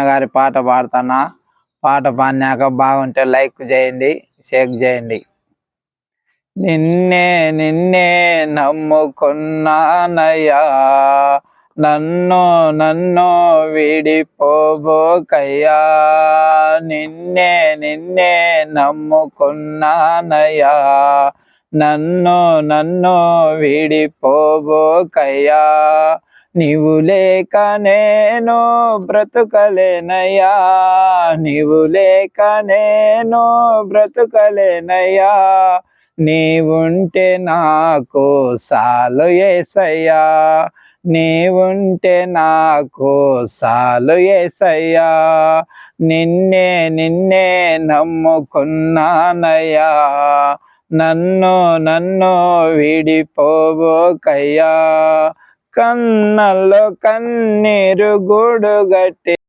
గారి పాట పాడుతున్నా. పాట పాడినాక బాగుంటే లైక్ చేయండి, షేర్ చేయండి. నిన్నే నిన్నే నమ్ముకున్నానయ్యా, నన్ను నన్ను విడిపోబోకయ్యా. నిన్నే నిన్నే నమ్ముకున్నానయ్యా, నన్ను నన్ను విడిపోబోకయ్యా. నీవు లేక నేను బ్రతుకలేనయ్యా, నీవు లేక నేను బ్రతుకలేనయ్యా. నీవుంటే నాకు చాలు యేసయ్యా, నీవుంటే నాకు చాలు యేసయ్యా. నిన్నే నిన్నే నమ్ముకున్నానయ్యా, నన్ను నన్ను విడిపోబోకయ్యా. కన్నల్లో కన్నీరు గూడుగట్టి